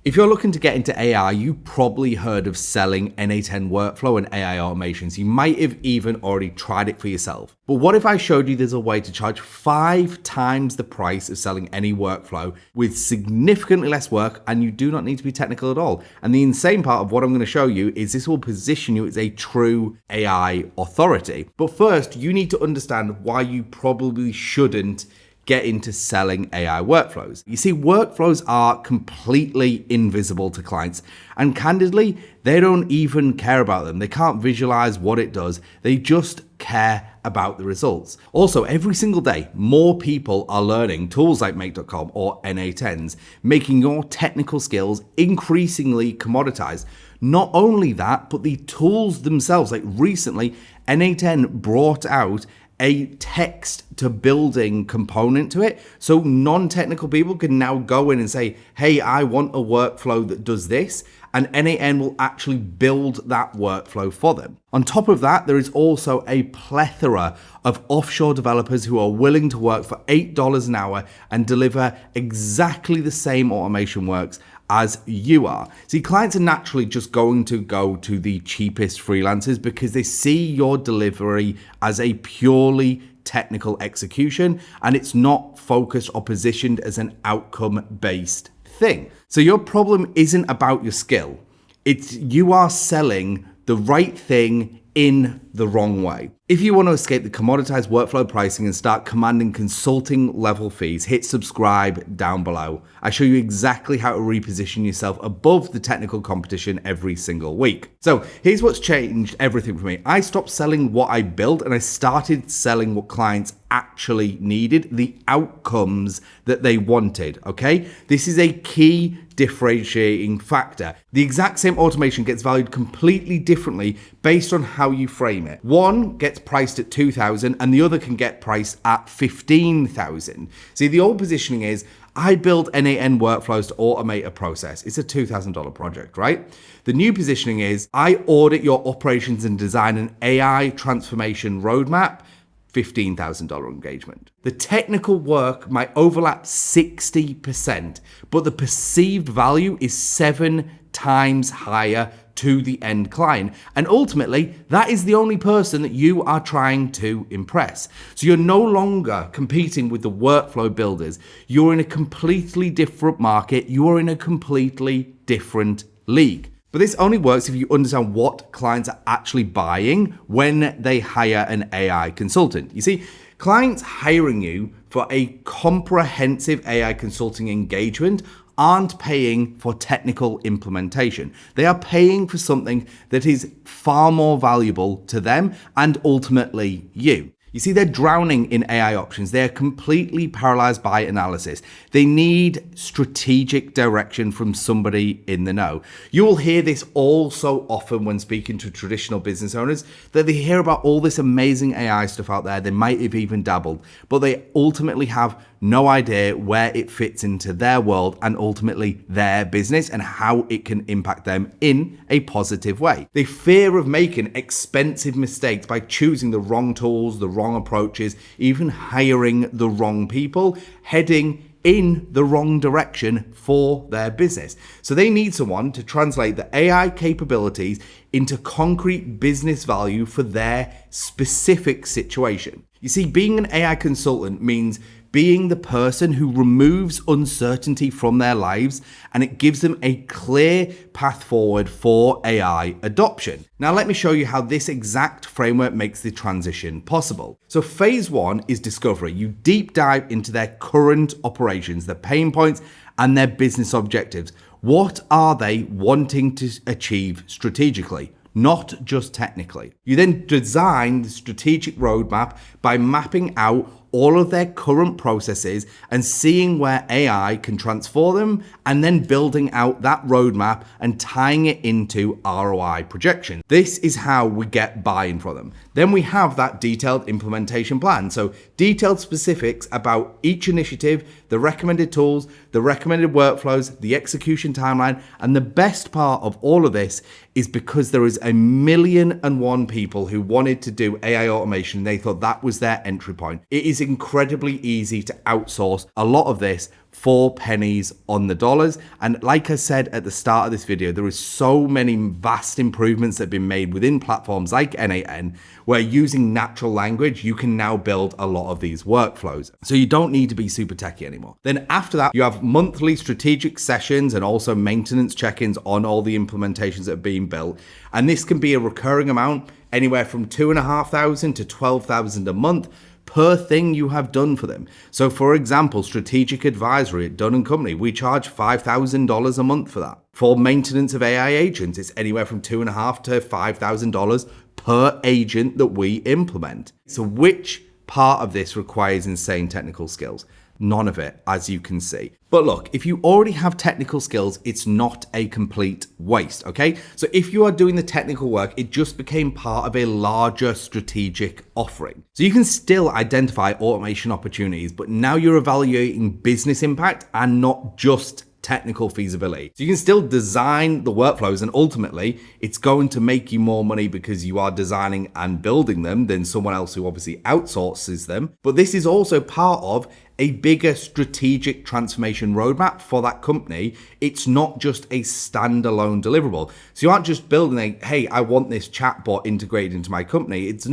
If you're looking to get into AI, you probably heard of selling NA10 workflow and AI automations. You might have even already tried it for yourself. But what if I showed you there's a way to charge 5 times the price of selling any workflow with significantly less work, and you do not need to be technical at all? And the insane part of what I'm going to show you is this will position you as a true AI authority. But first, you need to understand why you probably shouldn't get into selling AI workflows. You see, workflows are completely invisible to clients, and candidly, they don't even care about them. They can't visualize what it does. They just care about the results. Also, every single day, more people are learning tools like Make.com or NA10s, making your technical skills increasingly commoditized. Not only that, but the tools themselves, like recently, NA10 brought out a text to building component to it. So non-technical people can now go in and say, hey, I want a workflow that does this. And NAN will actually build that workflow for them. On top of that, there is also a plethora of offshore developers who are willing to work for $8 an hour and deliver exactly the same automation works as you are. See, clients are naturally just going to go to the cheapest freelancers because they see your delivery as a purely technical execution, and it's not focused or positioned as an outcome-based thing. So your problem isn't about your skill. It's you are selling the right thing in the wrong way. If you want to escape the commoditized workflow pricing and start commanding consulting level fees, hit subscribe down below. I show you exactly how to reposition yourself above the technical competition every single week. So here's what's changed everything for me. I stopped selling what I built and I started selling what clients actually needed, the outcomes that they wanted, okay? This is a key differentiating factor. The exact same automation gets valued completely differently based on how you frame it. One gets priced at $2,000 and the other can get priced at $15,000. See, the old positioning is, I build NAN workflows to automate a process. It's a $2,000 project, right? The new positioning is, I audit your operations and design an AI transformation roadmap, $15,000 engagement. The technical work might overlap 60%, but the perceived value is 7 times higher to the end client. And ultimately, that is the only person that you are trying to impress. So you're no longer competing with the workflow builders. You're in a completely different market. You are in a completely different league. But this only works if you understand what clients are actually buying when they hire an AI consultant. You see, clients hiring you for a comprehensive AI consulting engagement aren't paying for technical implementation. They are paying for something that is far more valuable to them and ultimately you. You see, they're drowning in AI options. They're completely paralyzed by analysis. They need strategic direction from somebody in the know. You will hear this all so often when speaking to traditional business owners, that they hear about all this amazing AI stuff out there. They might have even dabbled, but they ultimately have no idea where it fits into their world and ultimately their business and how it can impact them in a positive way. They fear of making expensive mistakes by choosing the wrong tools, the wrong approaches, even hiring the wrong people, heading in the wrong direction for their business. So they need someone to translate the AI capabilities into concrete business value for their specific situation. You see, being an AI consultant means being the person who removes uncertainty from their lives, and it gives them a clear path forward for AI adoption. Now, let me show you how this exact framework makes the transition possible. So phase 1 is discovery. You deep dive into their current operations, their pain points, and their business objectives. What are they wanting to achieve strategically? Not just technically. You then design the strategic roadmap by mapping out all of their current processes and seeing where AI can transform them, and then building out that roadmap and tying it into ROI projection. This is how we get buy-in from them. Then we have that detailed implementation plan. So detailed specifics about each initiative, the recommended tools, the recommended workflows, the execution timeline, and the best part of all of this is because there is 1,000,001 people who wanted to do AI automation. They thought that was their entry point. It is incredibly easy to outsource a lot of this 4 pennies on the dollars. And like I said at the start of this video, there is so many vast improvements that have been made within platforms like N8N, where using natural language, you can now build a lot of these workflows. So you don't need to be super techy anymore. Then after that, you have monthly strategic sessions and also maintenance check-ins on all the implementations that are being built. And this can be a recurring amount, anywhere from $2,500 to $12,000 a month per thing you have done for them. So for example, strategic advisory at Dunn & Company, we charge $5,000 a month for that. For maintenance of AI agents, it's anywhere from $2,500 to $5,000 per agent that we implement. So which part of this requires insane technical skills? None of it, as you can see. But look, if you already have technical skills, it's not a complete waste, okay? So if you are doing the technical work, it just became part of a larger strategic offering. So you can still identify automation opportunities, but now you're evaluating business impact and not just technical feasibility. So you can still design the workflows, and ultimately it's going to make you more money because you are designing and building them than someone else who obviously outsources them. But this is also part of a bigger strategic transformation roadmap for that company. It's not just a standalone deliverable. So you aren't just building a, hey, I want this chatbot integrated into my company. It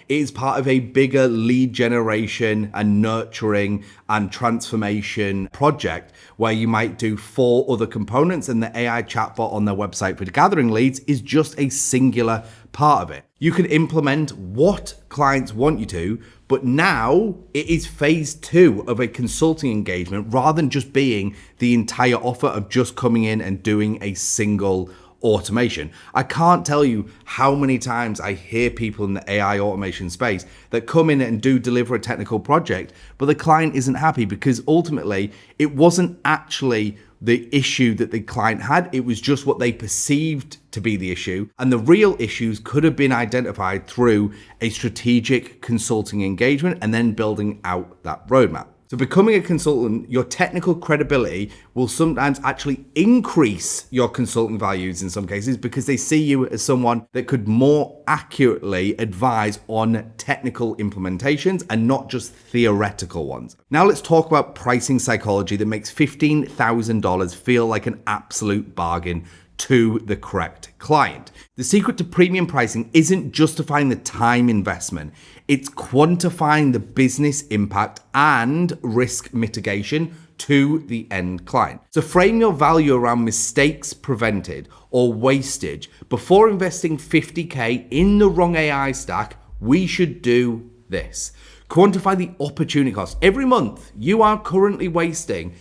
is part of a bigger lead generation and nurturing and transformation project where you might do 4 other components, and the AI chatbot on their website for gathering leads is just a singular part of it. You can implement what clients want you to, but now it is phase 2 of a consulting engagement rather than just being the entire offer of just coming in and doing a single automation. I can't tell you how many times I hear people in the AI automation space that come in and do deliver a technical project, but the client isn't happy because ultimately it wasn't actually the issue that the client had. It was just what they perceived to be the issue. And the real issues could have been identified through a strategic consulting engagement and then building out that roadmap. So becoming a consultant, your technical credibility will sometimes actually increase your consulting values in some cases because they see you as someone that could more accurately advise on technical implementations and not just theoretical ones. Now let's talk about pricing psychology that makes $15,000 feel like an absolute bargain to the correct client. The secret to premium pricing isn't justifying the time investment, it's quantifying the business impact and risk mitigation to the end client. So frame your value around mistakes prevented or wastage. Before investing $50K in the wrong AI stack, we should do this. Quantify the opportunity cost. Every month, you are currently wasting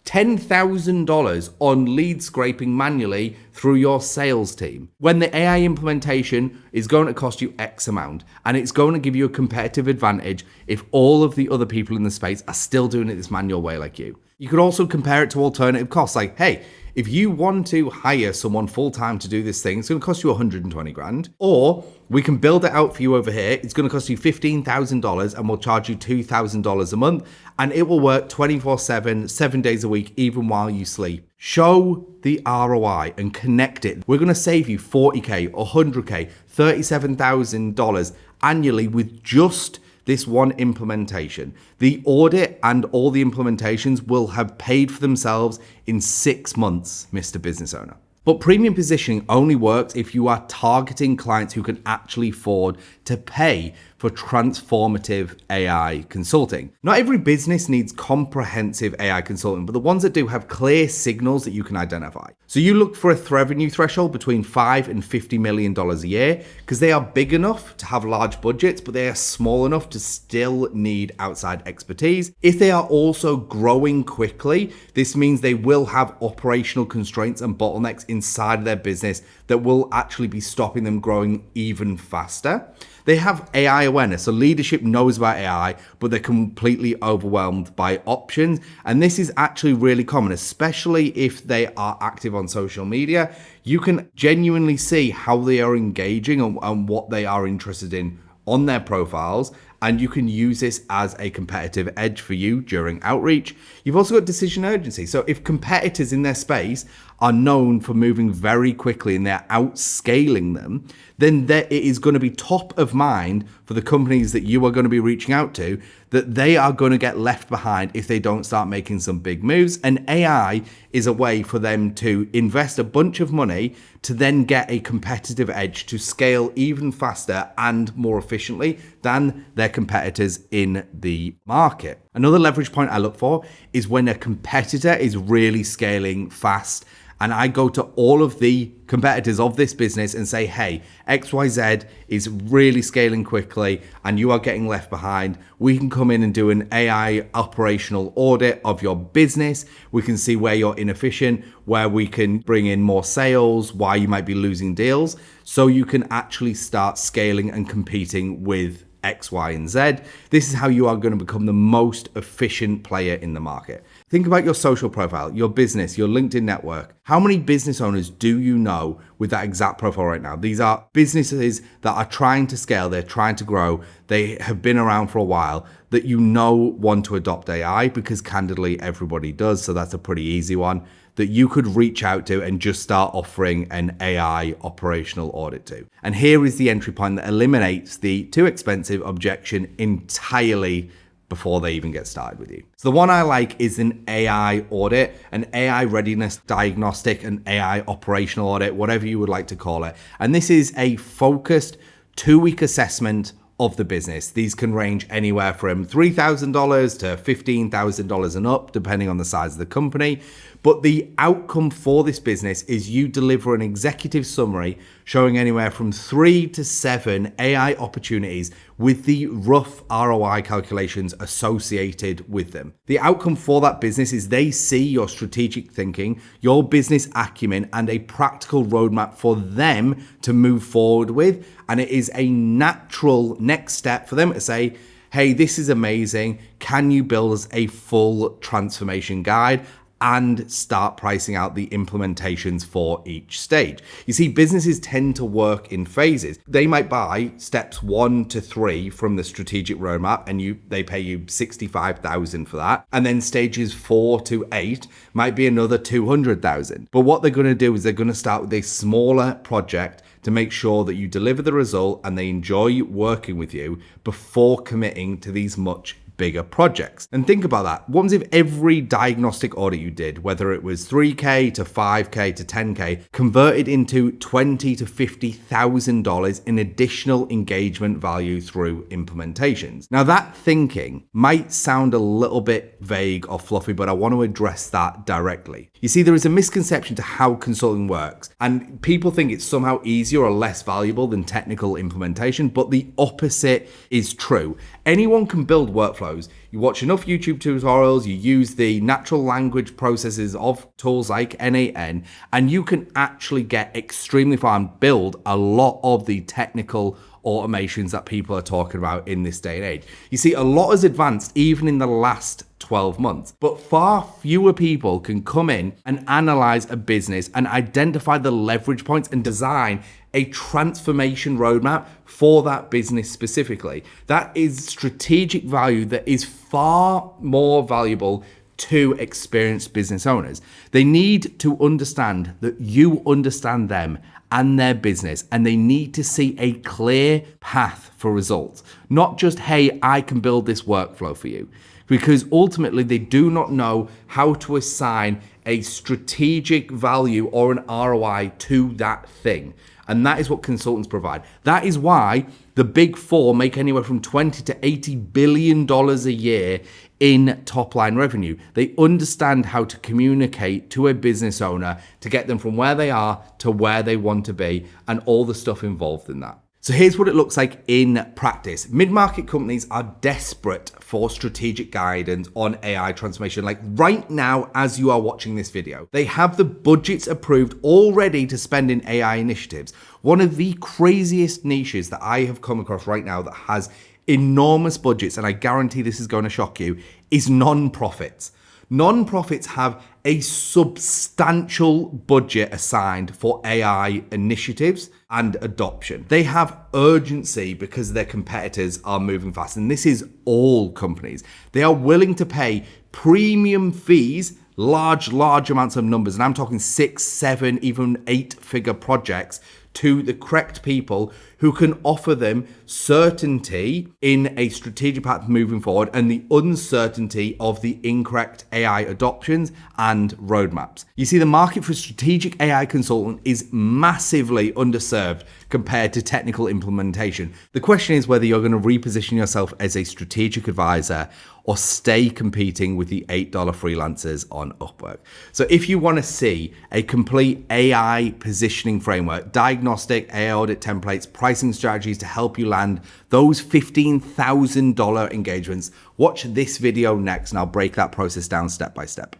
$10,000 on lead scraping manually through your sales team, when the AI implementation is going to cost you X amount, and it's going to give you a competitive advantage if all of the other people in the space are still doing it this manual way like you. You could also compare it to alternative costs, like, hey, if you want to hire someone full-time to do this thing, it's going to cost you 120 grand. Or we can build it out for you over here. It's going to cost you $15,000 and we'll charge you $2,000 a month. And it will work 24/7, 7 days a week, even while you sleep. Show the ROI and connect it. We're going to save you 40K, 100K, $37,000 annually with just this one implementation. The audit and all the implementations will have paid for themselves in 6 months, Mr. Business Owner. But premium positioning only works if you are targeting clients who can actually afford to pay for transformative AI consulting. Not every business needs comprehensive AI consulting, but the ones that do have clear signals that you can identify. So you look for a revenue threshold between $5 and $50 million a year because they are big enough to have large budgets, but they are small enough to still need outside expertise. If they are also growing quickly, this means they will have operational constraints and bottlenecks inside of their business that will actually be stopping them growing even faster. They have AI awareness, so leadership knows about AI, but they're completely overwhelmed by options. And this is actually really common, especially if they are active on social media. You can genuinely see how they are engaging and what they are interested in on their profiles, and you can use this as a competitive edge for you during outreach. You've also got decision urgency. So if competitors in their space are known for moving very quickly and they're outscaling them, then it is going to be top of mind for the companies that you are going to be reaching out to, that they are going to get left behind if they don't start making some big moves. And AI is a way for them to invest a bunch of money to then get a competitive edge to scale even faster and more efficiently than their competitors in the market. Another leverage point I look for is when a competitor is really scaling fast, and I go to all of the competitors of this business and say, hey, XYZ is really scaling quickly and you are getting left behind. We can come in and do an AI operational audit of your business. We can see where you're inefficient, where we can bring in more sales, why you might be losing deals, so you can actually start scaling and competing with X, Y, and Z. This is how you are going to become the most efficient player in the market. Think about your social profile, your business, your LinkedIn network. How many business owners do you know with that exact profile right now? These are businesses that are trying to scale, they're trying to grow, they have been around for a while, that you know want to adopt AI, because candidly everybody does, so that's a pretty easy one that you could reach out to and just start offering an AI operational audit to. And here is the entry point that eliminates the too expensive objection entirely before they even get started with you. So the one I like is an AI audit, an AI readiness diagnostic, an AI operational audit, whatever you would like to call it. And this is a focused 2-week assessment of the business. These can range anywhere from $3,000 to $15,000 and up, depending on the size of the company. But the outcome for this business is you deliver an executive summary showing anywhere from 3 to 7 AI opportunities with the rough ROI calculations associated with them. The outcome for that business is they see your strategic thinking, your business acumen, and a practical roadmap for them to move forward with. And it is a natural next step for them to say, hey, this is amazing. Can you build us a full transformation guide? And start pricing out the implementations for each stage. You see, businesses tend to work in phases. They might buy steps 1 to 3 from the strategic roadmap, and they pay you $65,000 for that. And then stages 4 to 8 might be another $200,000. But what they're going to do is they're going to start with a smaller project to make sure that you deliver the result and they enjoy working with you before committing to these much bigger projects. And think about that. What if every diagnostic audit you did, whether it was $3K to $5K to $10K, converted into $20,000 to $50,000 in additional engagement value through implementations? Now that thinking might sound a little bit vague or fluffy, but I want to address that directly. You see, there is a misconception to how consulting works, and people think it's somehow easier or less valuable than technical implementation, but the opposite is true. Anyone can build workflows. You watch enough YouTube tutorials, you use the natural language processes of tools like N8N, and you can actually get extremely far and build a lot of the technical automations that people are talking about in this day and age. You see, a lot has advanced even in the last 12 months, but far fewer people can come in and analyze a business and identify the leverage points and design a transformation roadmap for that business specifically. That is strategic value that is far more valuable to experienced business owners. They need to understand that you understand them and their business, and they need to see a clear path for results. Not just, hey, I can build this workflow for you. Because ultimately they do not know how to assign a strategic value or an ROI to that thing. And that is what consultants provide. That is why the big four make anywhere from $20 to $80 billion a year in top line revenue. They understand how to communicate to a business owner to get them from where they are to where they want to be, and all the stuff involved in that. So here's what it looks like in practice. Mid-market companies are desperate for strategic guidance on AI transformation. Like right now, as you are watching this video, they have the budgets approved already to spend in AI initiatives. One of the craziest niches that I have come across right now that has enormous budgets, and I guarantee this is going to shock you, is non-profits. Non-profits have a substantial budget assigned for AI initiatives and adoption. They have urgency because their competitors are moving fast. And this is all companies. They are willing to pay premium fees large amounts of numbers, and I'm talking 6, 7, even 8-figure projects to the correct people who can offer them certainty in a strategic path moving forward and the uncertainty of the incorrect AI adoptions and roadmaps. You see, the market for strategic AI consultant is massively underserved compared to technical implementation. The question is whether you're going to reposition yourself as a strategic advisor or stay competing with the $8 freelancers on Upwork. So if you want to see a complete AI positioning framework, diagnostic AI audit templates, pricing strategies to help you land those $15,000 engagements, watch this video next and I'll break that process down step by step.